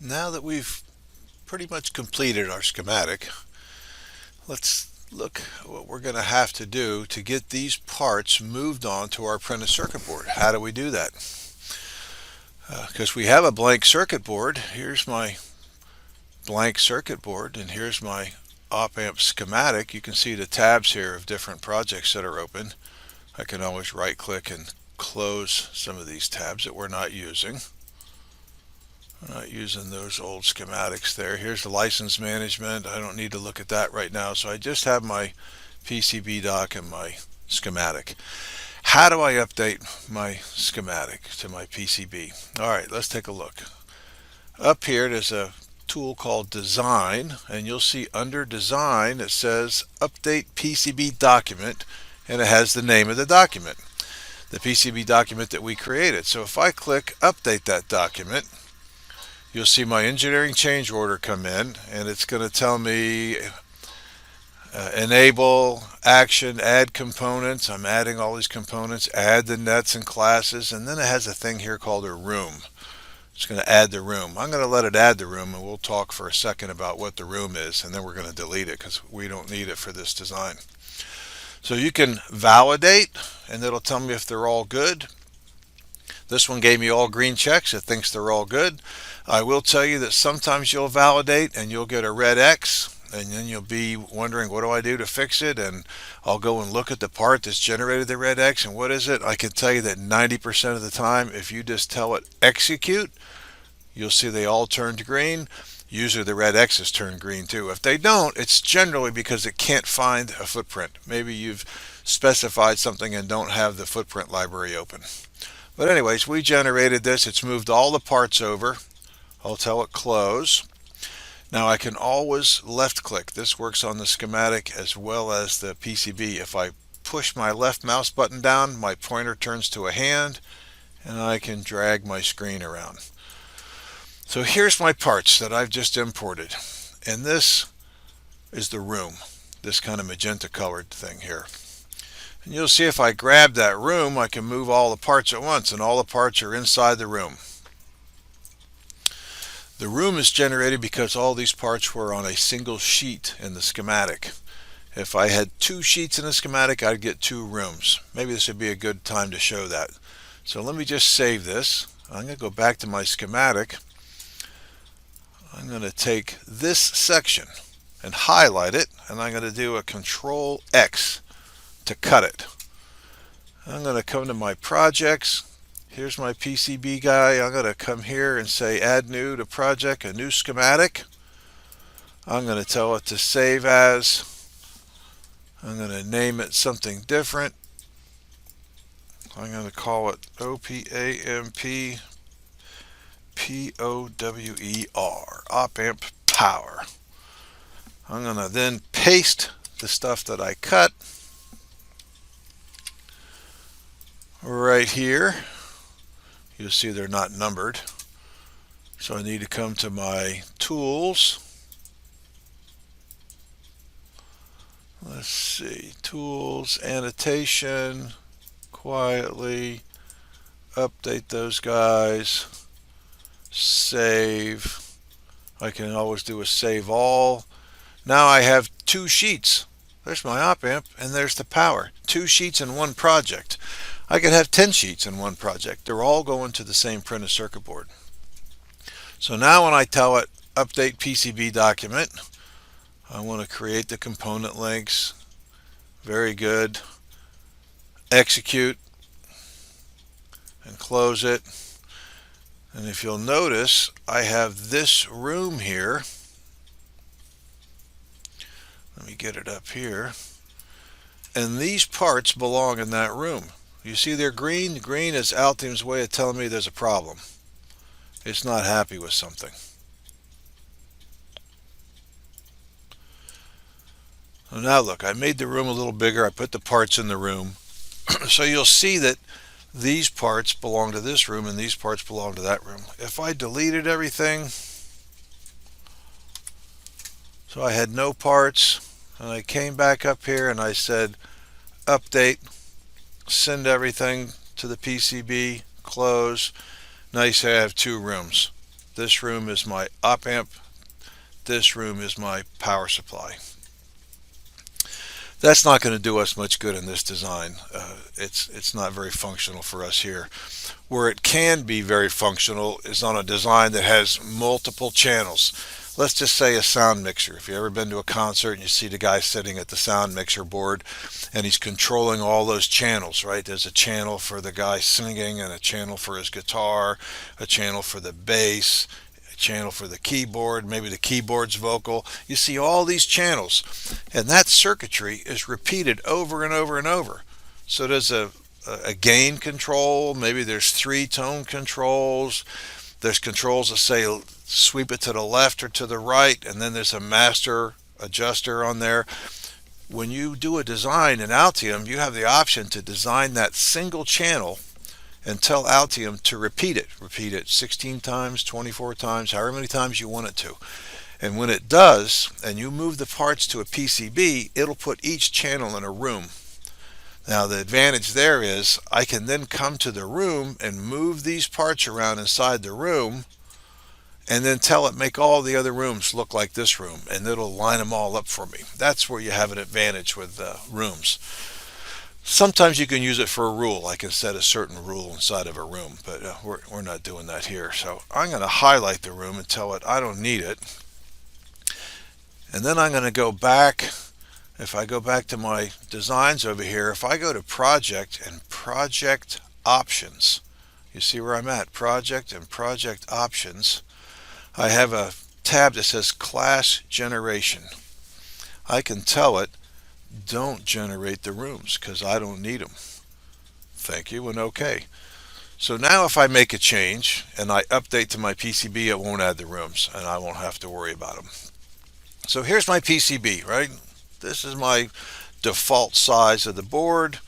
Now that we've pretty much completed our schematic, let's look at what we're going to have to do to get these parts moved on to our printed circuit board. How do we do that? Because we have a blank circuit board. Here's my blank circuit board, and here's my op-amp schematic. You can see the tabs here of different projects that are open. I can always right click and close some of these tabs that we're not using. We're not using those old schematics there. Here's the license management. I don't need to look at that right now, so I just have my PCB dock and my schematic. How do I update my schematic to my PCB? Alright, let's take a look. Up here there's a tool called Design, and you'll see under Design it says Update PCB Document, and it has the name of the document, the PCB document that we created. So if I click Update that document, you'll see my engineering change order come in, and it's going to tell me enable, action, add components. I'm adding all these components, add the nets and classes, and then it has a thing here called a room. It's going to add the room. I'm going to let it add the room, and we'll talk for a second about what the room is, and then we're going to delete it because we don't need it for this design. So you can validate, and it'll tell me if they're all good. This one gave me all green checks. It thinks they're all good. I will tell you that sometimes you'll validate and you'll get a red X, and then you'll be wondering, what do I do to fix it? And I'll go and look at the part that's generated the red X, and what is it? I can tell you that 90% of the time, if you just tell it execute, you'll see they all turned green. Usually the red X's turn green too. If they don't, it's generally because it can't find a footprint. Maybe you've specified something and don't have the footprint library open. But anyways, we generated this. It's moved all the parts over. I'll tell it close. Now I can always left click. This works on the schematic as well as the PCB. If I push my left mouse button down, my pointer turns to a hand, and I can drag my screen around. So here's my parts that I've just imported, and this is the room, this kind of magenta colored thing here. And you'll see if I grab that room, I can move all the parts at once, and all the parts are inside the room. The room is generated because all these parts were on a single sheet in the schematic. If I had two sheets in the schematic, I'd get two rooms. Maybe this would be a good time to show that. So let me just save this. I'm going to go back to my schematic. I'm going to take this section and highlight it, and I'm going to do a Control X to cut it. I'm going to come to my projects. Here's my PCB guy. I'm going to come here and say add new to project, a new schematic. I'm going to tell it to save as. I'm going to name it something different. I'm going to call it OPAMP POWER, op-amp power. I'm going to then paste the stuff that I cut right here. You'll see they're not numbered. So I need to come to my tools. Let's see, tools, annotation, quietly, update those guys. Save. I can always do a save all. Now I have two sheets. There's my op amp and there's the power. Two sheets in one project. I could have 10 sheets in one project. They're all going to the same printed circuit board. So now when I tell it update PCB document, I want to create the component links. Very good. Execute and close it. And if you'll notice, I have this room here. Let me get it up here. And these parts belong in that room. You see they're green? Green is Altium's way of telling me there's a problem. It's not happy with something. So now look, I made the room a little bigger. I put the parts in the room. So you'll see that these parts belong to this room and these parts belong to that room. If I deleted everything, so I had no parts, and I came back up here and I said update, send everything to the PCB, close. Now you say I have two rooms. This room is my op amp. This room is my power supply. That's not going to do us much good in this design. It's not very functional for us here. Where it can be very functional is on a design that has multiple channels. Let's just say a sound mixer. If you've ever been to a concert and you see the guy sitting at the sound mixer board and he's controlling all those channels, right? There's a channel for the guy singing and a channel for his guitar, a channel for the bass, a channel for the keyboard, maybe the keyboard's vocal. You see all these channels, and that circuitry is repeated over and over and over. So there's a gain control, maybe there's 3 tone controls, there's controls that say sweep it to the left or to the right, and then there's a master adjuster on there. When you do a design in Altium, you have the option to design that single channel and tell Altium to repeat it 16 times, 24 times, however many times you want it to. And when it does, and you move the parts to a PCB, it'll put each channel in a room. Now the advantage there is I can then come to the room and move these parts around inside the room and then tell it make all the other rooms look like this room, and it'll line them all up for me. That's where you have an advantage with rooms. Sometimes you can use it for a rule. I can set a certain rule inside of a room, but we're not doing that here. So I'm going to highlight the room and tell it I don't need it. And then I'm going to go back. If I go back to my designs over here, if I go to Project and Project Options, you see where I'm at, Project and Project Options, I have a tab that says Class Generation. I can tell it, don't generate the rooms because I don't need them. Thank you and OK. So now if I make a change and I update to my PCB, it won't add the rooms and I won't have to worry about them. So here's my PCB, right? This is my default size of the board.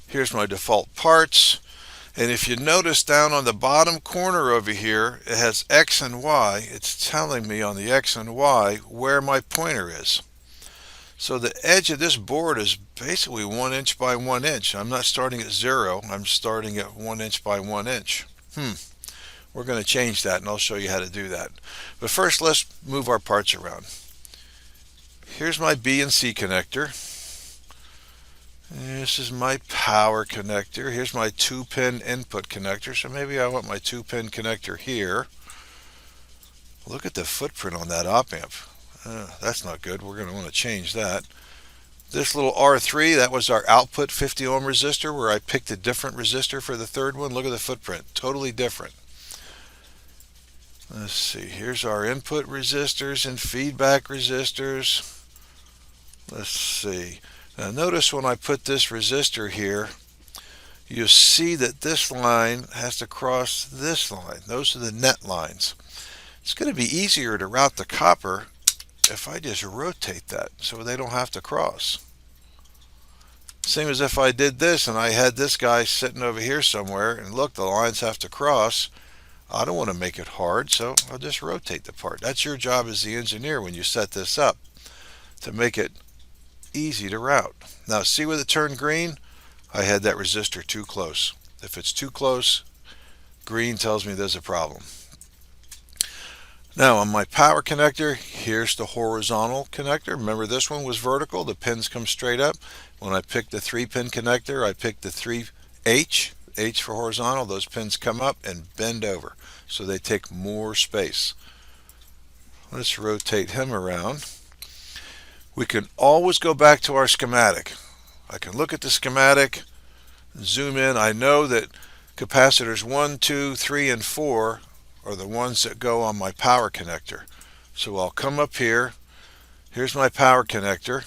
Here's my default parts. And if you notice down on the bottom corner over here, it has X and Y. It's telling me on the X and Y where my pointer is. So the edge of this board is basically 1 inch by 1 inch. I'm not starting at 0. I'm starting at 1 inch by 1 inch. We're going to change that, and I'll show you how to do that. But first, let's move our parts around. Here's my B and C connector. This is my power connector. Here's my 2-pin input connector. So maybe I want my 2-pin connector here. Look at the footprint on that op amp. That's not good. We're going to want to change that. This little R3, that was our output 50 ohm resistor where I picked a different resistor for the third one. Look at the footprint. Totally different. Let's see. Here's our input resistors and feedback resistors. Let's see. Now notice when I put this resistor here, you see that this line has to cross this line. Those are the net lines. It's going to be easier to route the copper if I just rotate that so they don't have to cross. Same as if I did this and I had this guy sitting over here somewhere and look, the lines have to cross. I don't want to make it hard, so I'll just rotate the part. That's your job as the engineer when you set this up, to make it easy to route. Now see where it turned green? I had that resistor too close. If it's too close, green tells me there's a problem. Now on my power connector, here's the horizontal connector. Remember this one was vertical, the pins come straight up. When I picked the 3-pin connector, I picked the 3H, H for horizontal. Those pins come up and bend over, so they take more space. Let's rotate him around. We can always go back to our schematic. I can look at the schematic, zoom in. I know that capacitors 1, 2, 3, and 4 are the ones that go on my power connector. So I'll come up here. Here's my power connector.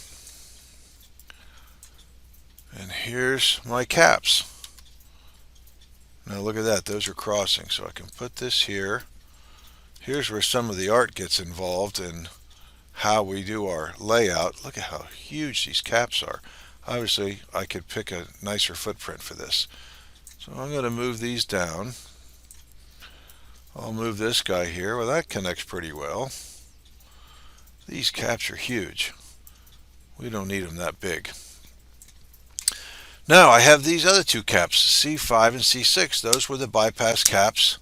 And here's my caps. Now look at that. Those are crossing. So I can put this here. Here's where some of the art gets involved in how we do our layout. Look at how huge these caps are. Obviously I could pick a nicer footprint for this. So I'm going to move these down. I'll move this guy here. Well, that connects pretty well. These caps are huge. We don't need them that big. Now I have these other two caps, C5 and C6. Those were the bypass caps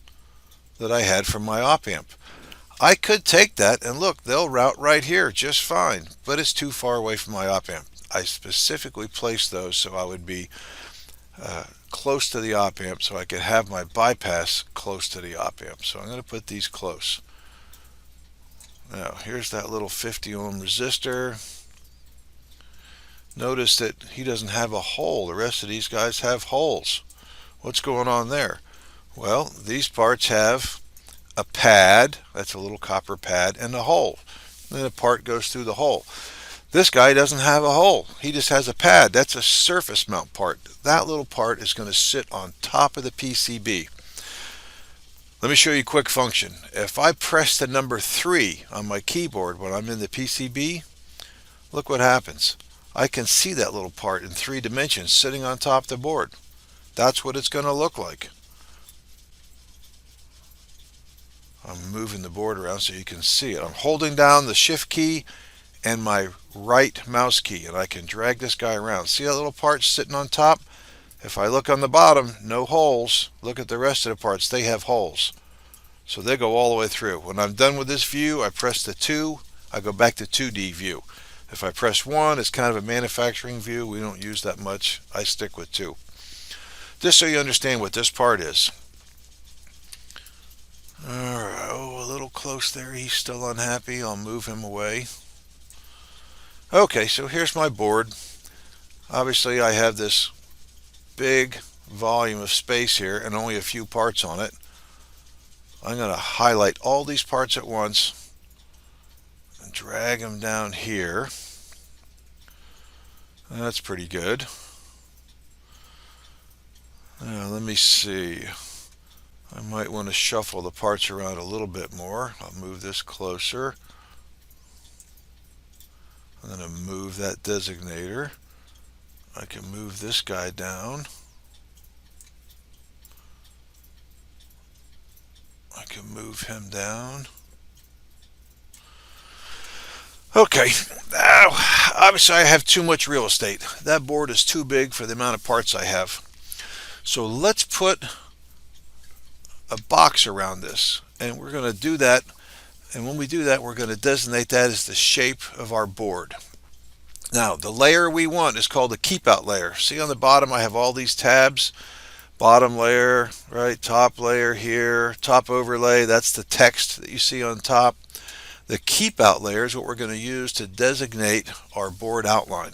that I had from my op amp. I could take that and look, they'll route right here just fine, but it's too far away from my op amp. I specifically placed those so I would be close to the op amp so I could have my bypass close to the op amp. So I'm going to put these close. Now here's that little 50 ohm resistor. Notice that he doesn't have a hole. The rest of these guys have holes. What's going on there? Well, these parts have a pad, that's a little copper pad, and a hole. Then a part goes through the hole. This guy doesn't have a hole. He just has a pad. That's a surface mount part. That little part is going to sit on top of the PCB. Let me show you a quick function. If I press the number 3 on my keyboard when I'm in the PCB, look what happens. I can see that little part in 3 dimensions sitting on top of the board. That's what it's going to look like. I'm moving the board around so you can see it. I'm holding down the shift key and my right mouse key, and I can drag this guy around. See that little part sitting on top? If I look on the bottom, no holes. Look at the rest of the parts, they have holes. So they go all the way through. When I'm done with this view, I press the 2, I go back to 2D view. If I press 1, it's kind of a manufacturing view. We don't use that much. I stick with 2. Just so you understand what this part is. Alright, oh, a little close there. He's still unhappy. I'll move him away. Okay, so here's my board. Obviously, I have this big volume of space here and only a few parts on it. I'm going to highlight all these parts at once and drag them down here. That's pretty good. Now, let me see. I might want to shuffle the parts around a little bit more. I'll move this closer. I'm going to move that designator. I can move this guy down. I can move him down. Okay, now obviously I have too much real estate. That board is too big for the amount of parts I have. So let's put a box around this, and we're going to do that. And when we do that, we're going to designate that as the shape of our board. Now, the layer we want is called the keep out layer. See on the bottom, I have all these tabs. Bottom layer, right, top layer here, top overlay, that's the text that you see on top. The keep out layer is what we're going to use to designate our board outline.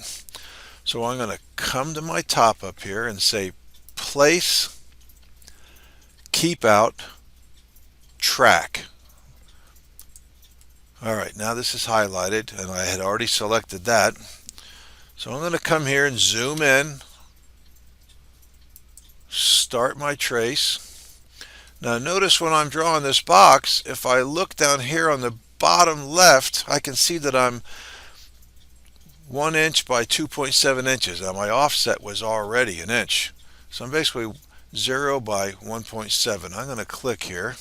So I'm going to come to my top up here and say place keep out track. Alright, now this is highlighted and I had already selected that. So I'm going to come here and zoom in, start my trace. Now notice when I'm drawing this box, if I look down here on the bottom left, I can see that I'm 1 inch by 2.7 inches. Now my offset was already an inch. So I'm basically 0 by 1.7. I'm going to click here.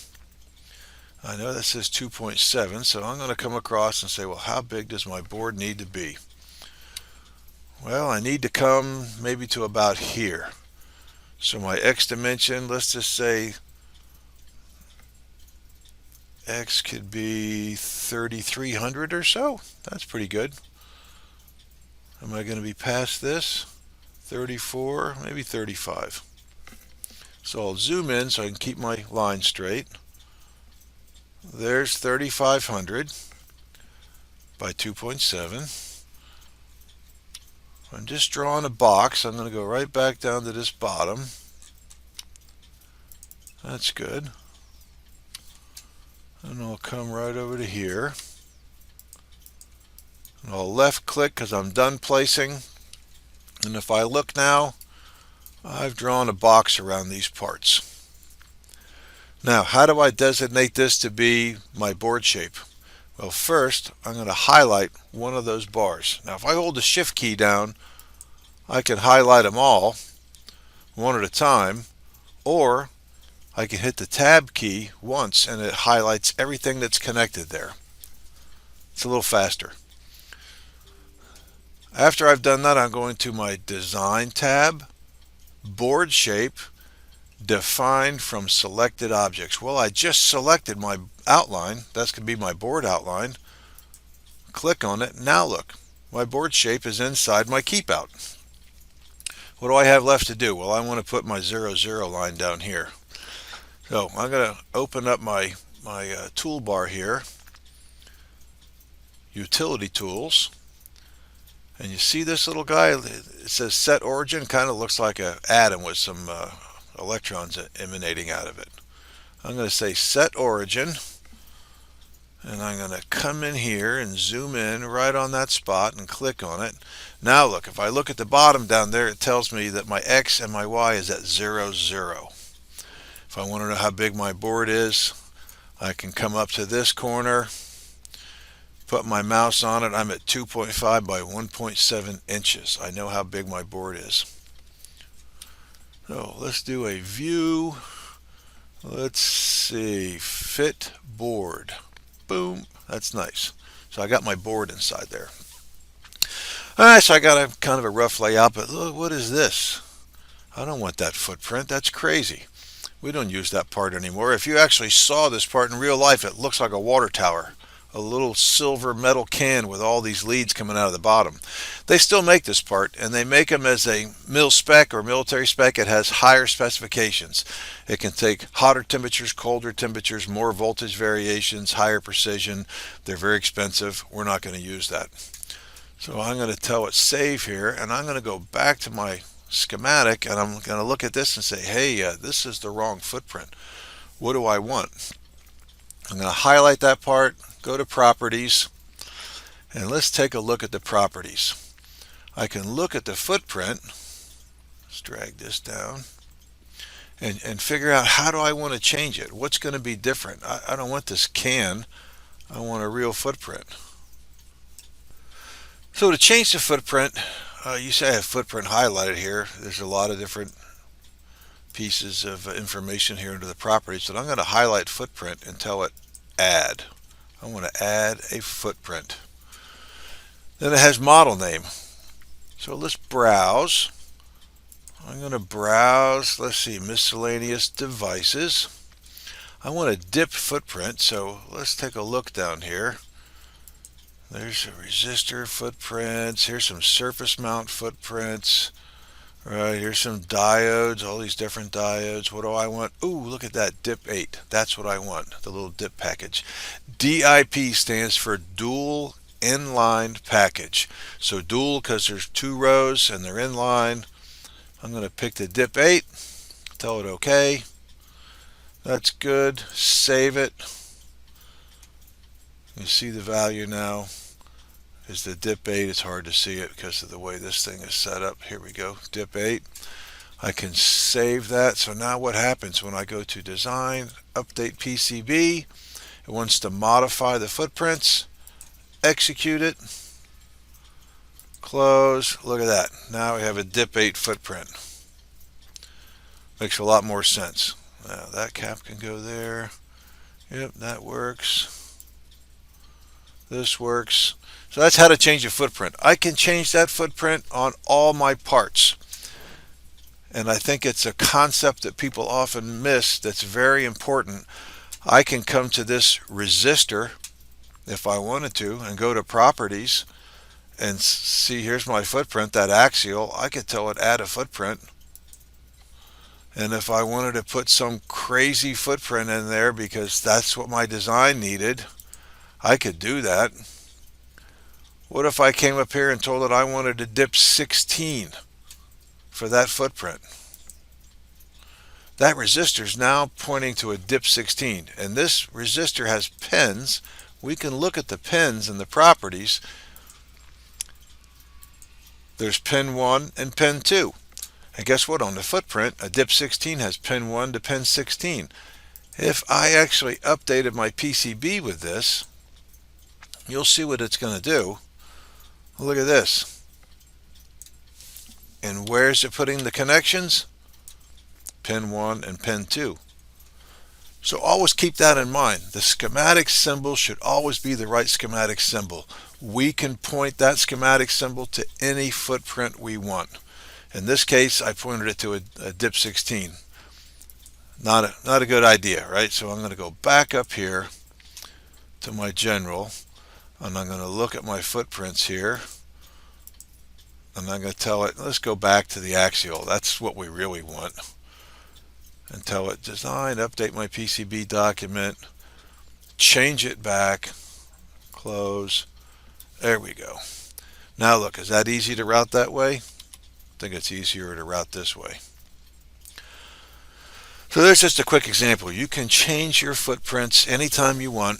I know that says 2.7, so I'm going to come across and say, well, how big does my board need to be? Well, I need to come maybe to about here. So my X dimension, let's just say X could be 3,300 or so. That's pretty good. Am I going to be past this? 34, maybe 35. So I'll zoom in so I can keep my line straight. There's 3,500 by 2.7. I'm just drawing a box. I'm going to go right back down to this bottom. That's good. And I'll come right over to here. And I'll left click because I'm done placing. And if I look now, I've drawn a box around these parts. Now, how do I designate this to be my board shape? Well, first, I'm going to highlight one of those bars. Now, if I hold the shift key down, I can highlight them all, one at a time, or I can hit the tab key once and it highlights everything that's connected there. It's a little faster. After I've done that, I'm going to my Design tab, Board Shape, Define from selected objects. Well, I just selected my outline. That's going to be my board outline. Click on it. Now look, my board shape is inside my keep out. What do I have left to do? Well, I want to put my 0, 0 line down here. So I'm going to open up my toolbar here, utility tools, and you see this little guy, it says set origin, kind of looks like an atom with some electrons emanating out of it. I'm going to say set origin, and I'm going to come in here and zoom in right on that spot and click on it. Now look, if I look at the bottom down there, it tells me that my X and my Y is at 0, 0. If I want to know how big my board is, I can come up to this corner, put my mouse on it. I'm at 2.5 by 1.7 inches. I know how big my board is. So let's do a view. Let's see, fit board. Boom, that's nice. So I got my board inside there. Alright, so I got a kind of a rough layout, but look, what is this? I don't want that footprint. That's crazy. We don't use that part anymore. If you actually saw this part in real life, it looks like a water tower. A little silver metal can with all these leads coming out of the bottom. They still make this part, and they make them as a mil spec or military spec. It has higher specifications. It can take hotter temperatures, colder temperatures, more voltage variations, higher precision. They're very expensive. We're not going to use that. So I'm going to tell it save here, and I'm going to go back to my schematic, and I'm going to look at this and say, hey, this is the wrong footprint. What do I want? I'm going to highlight that part, go to properties, and let's take a look at the properties. I can look at the footprint. Let's drag this down and figure out, how do I want to change it? What's going to be different? I don't want this can. I want a real footprint. So to change the footprint, you say I have footprint highlighted here. There's a lot of different pieces of information here under the properties. So I'm going to highlight footprint and tell it add. I want to add a footprint. Then it has model name. So let's browse. I'm going to browse, let's see, miscellaneous devices. I want a dip footprint, so let's take a look down here. There's a resistor footprints. Here's some surface mount footprints. Right, here's some diodes, all these different diodes. What do I want? Ooh, look at that, DIP 8. That's what I want, the little DIP package. DIP stands for dual inline package. So dual because there's 2 rows and they're inline. I'm going to pick the DIP 8, tell it OK. That's good. Save it. You see the value now is the DIP 8. It's hard to see it because of the way this thing is set up. Here we go, DIP 8. I can save that. So now what happens when I go to design, update PCB, it wants to modify the footprints, execute it, close. Look at that. Now we have a DIP 8 footprint. Makes a lot more sense. Now that cap can go there. Yep, that works. This works. So that's how to change a footprint. I can change that footprint on all my parts. And I think it's a concept that people often miss that's very important. I can come to this resistor if I wanted to and go to properties and see, here's my footprint, that axial. I could tell it add a footprint. And if I wanted to put some crazy footprint in there because that's what my design needed, I could do that. What if I came up here and told it I wanted a DIP 16 for that footprint? That resistor is now pointing to a DIP 16, and this resistor has pins. We can look at the pins and the properties. There's pin 1 and pin 2. And guess what? On the footprint, a DIP 16 has pin 1 to pin 16. If I actually updated my PCB with this, you'll see what it's going to do. Look at this. And where's it putting the connections? Pin 1 and pin 2. So always keep that in mind. The schematic symbol should always be the right schematic symbol. We can point that schematic symbol to any footprint we want. In this case, I pointed it to a DIP 16. Not a good idea, right? So I'm going to go back up here to my general, and I'm going to look at my footprints here, and I'm going to tell it, let's go back to the axial. That's what we really want. And tell it, design, update my PCB document, change it back, close. There we go. Now look, is that easy to route that way? I think it's easier to route this way. So there's just a quick example. You can change your footprints anytime you want.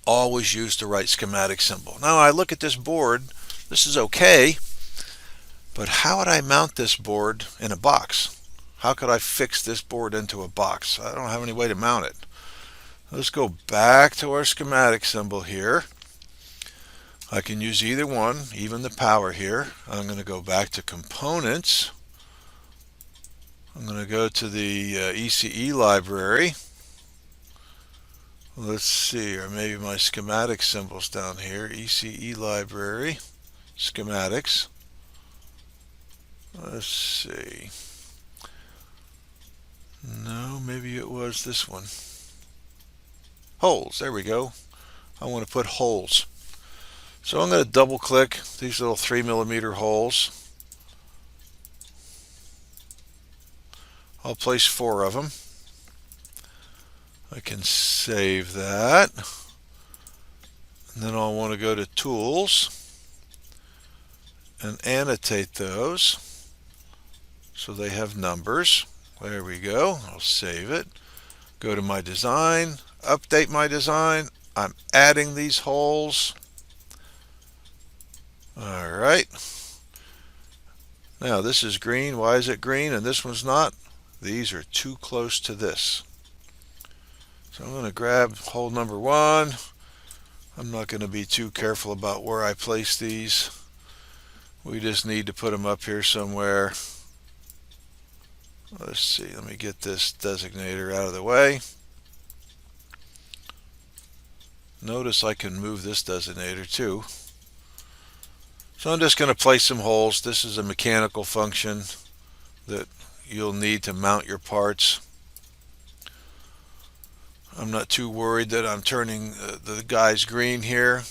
Always use the right schematic symbol. Now I look at this board. This is okay, but how would I mount this board in a box? How could I fix this board into a box? I don't have any way to mount it. Let's go back to our schematic symbol here. I can use either one, even the power here. I'm going to go back to components. I'm going to go to the ECE library. Let's see, or maybe my schematic symbols down here. ECE library, schematics. Let's see. No, maybe it was this one. Holes, there we go. I want to put holes. So I'm going to double click these little 3mm holes. I'll place 4 of them. I can save that. And then I'll want to go to Tools and annotate those so they have numbers. There we go. I'll save it. Go to my design, update my design. I'm adding these holes. Alright. Now this is green. Why is it green and this one's not? These are too close to this. So I'm going to grab hole number 1. I'm not going to be too careful about where I place these. We just need to put them up here somewhere. Let's see, let me get this designator out of the way. Notice I can move this designator too. So I'm just going to place some holes. This is a mechanical function that you'll need to mount your parts. I'm not too worried that I'm turning the guys green here.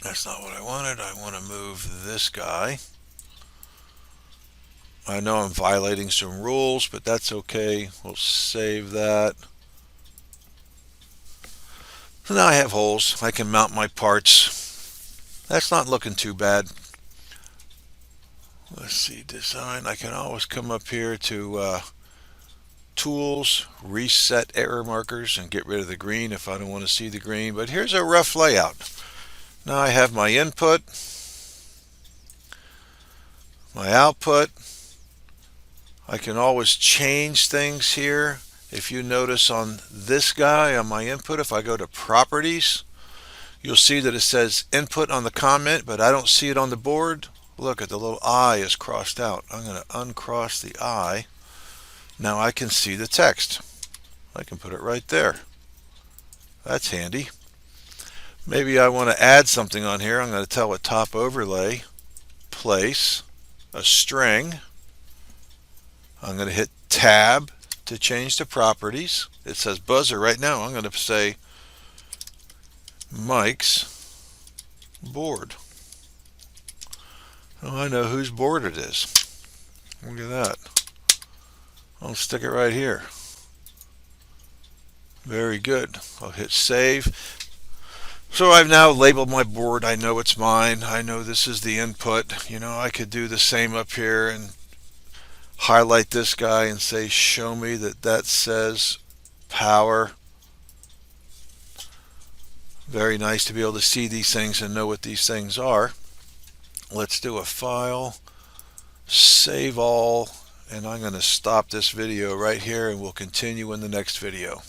That's not what I wanted. I want to move this guy. I know I'm violating some rules, but that's okay. We'll save that. So now I have holes. I can mount my parts. That's not looking too bad. Let's see, design. I can always come up here to Tools, reset error markers, and get rid of the green if I don't want to see the green. But here's a rough layout. Now I have my input, my output. I can always change things here. If you notice on this guy, on my input, if I go to properties, you'll see that it says input on the comment, but I don't see it on the board. Look at the little I is crossed out. I'm going to uncross the I. Now I can see the text. I can put it right there. That's handy. Maybe I want to add something on here. I'm going to tell it top overlay, place a string. I'm going to hit tab to change the properties. It says buzzer right now. I'm going to say Mike's board. Oh, I know whose board it is. Look at that. I'll stick it right here. Very good. I'll hit save. So I've now labeled my board. I know it's mine. I know this is the input. You know, I could do the same up here and highlight this guy and say show me that says power. Very nice to be able to see these things and know what these things are. Let's do a file, save all, and I'm going to stop this video right here and we'll continue in the next video.